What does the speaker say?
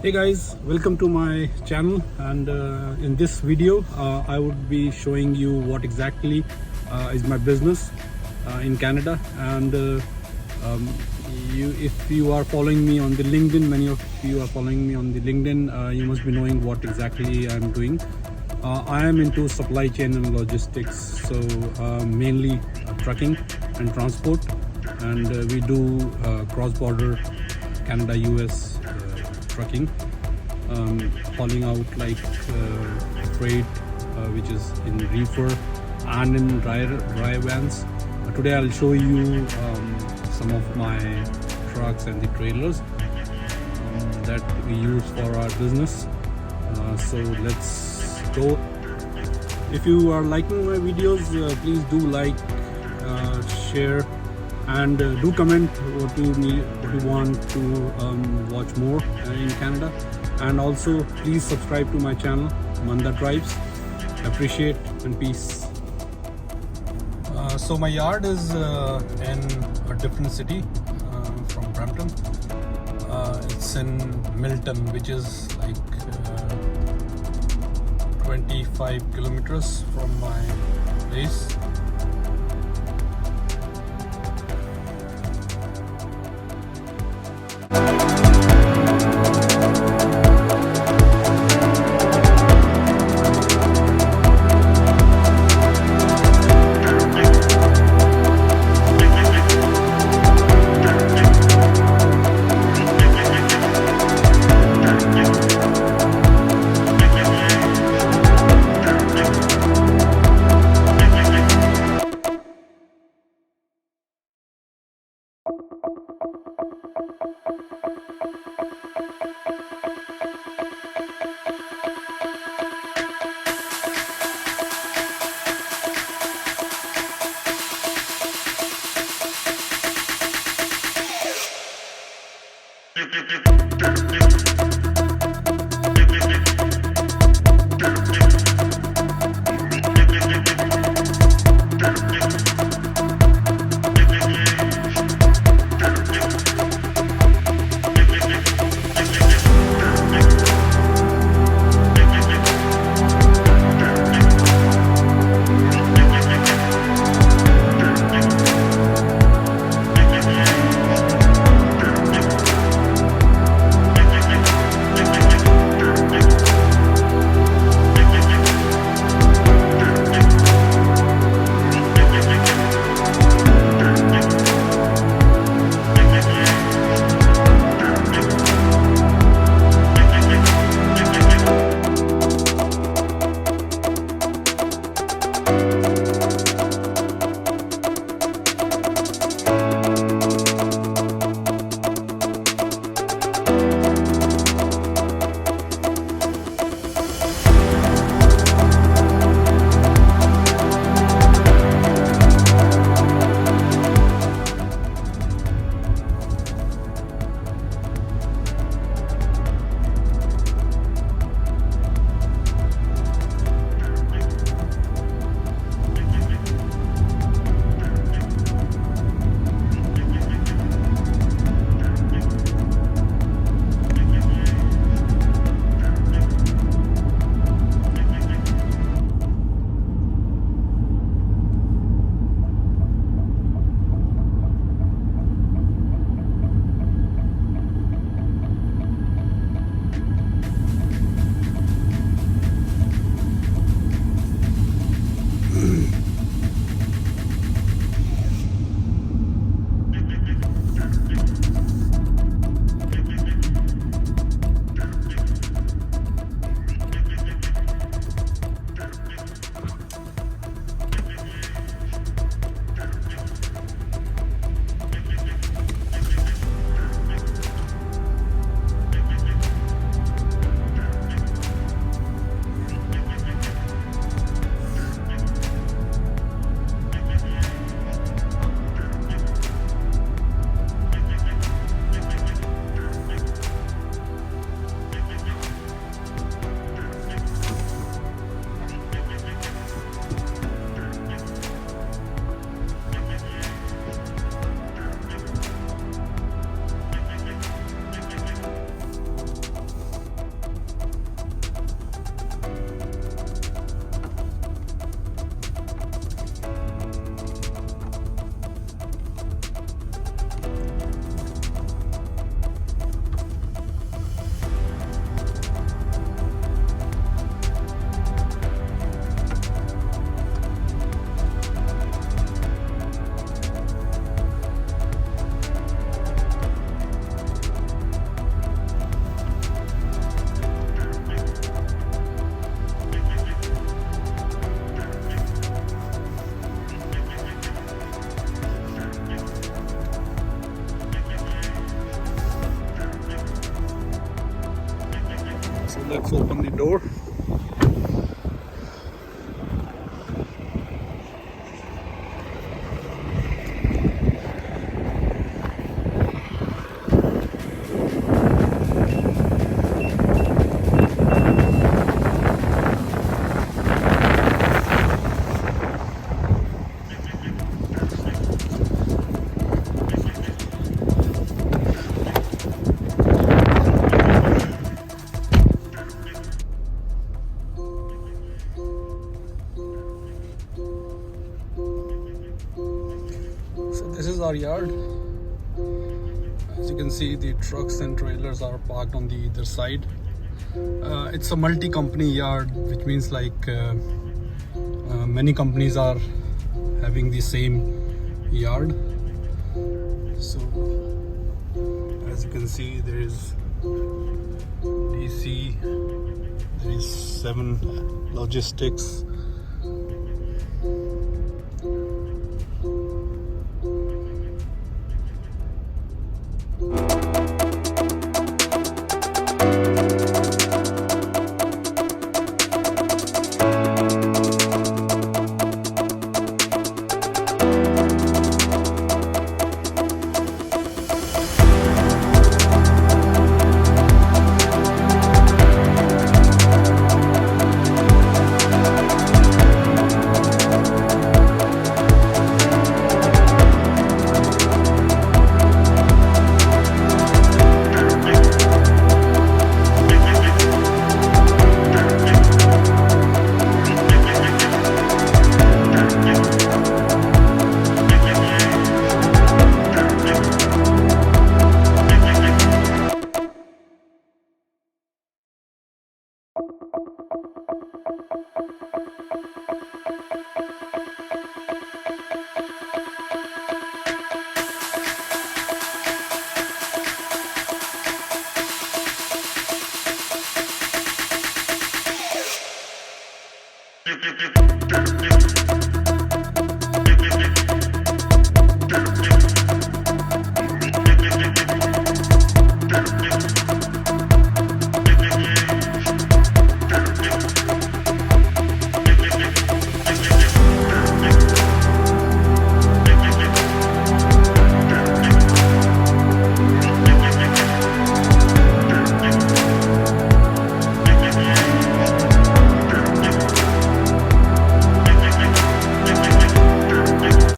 Hey guys, welcome to my channel, and in this video I would be showing you what exactly is my business in Canada. And if you are following me on the LinkedIn, many of you are following me on the LinkedIn, you must be knowing what exactly I'm doing. I am into supply chain and logistics, so mainly trucking and transport, and we do cross-border Canada US trucking, hauling out like freight which is in reefer and in dry vans. Today I'll show you some of my trucks and the trailers that we use for our business. So let's go. If you are liking my videos, please do like, share, and do comment what you want to watch more in Canada. And also please subscribe to my channel, Manda-Drives. Appreciate and peace. So my yard is in a different city from Brampton. It's in Milton, which is like 25 kilometers from my place. let's open the door. So this is our yard. As you can see, the trucks and trailers are parked on the either side. It's a multi-company yard, which means like many companies are having the same yard. So as you can see, there is DC, there is 7 logistics.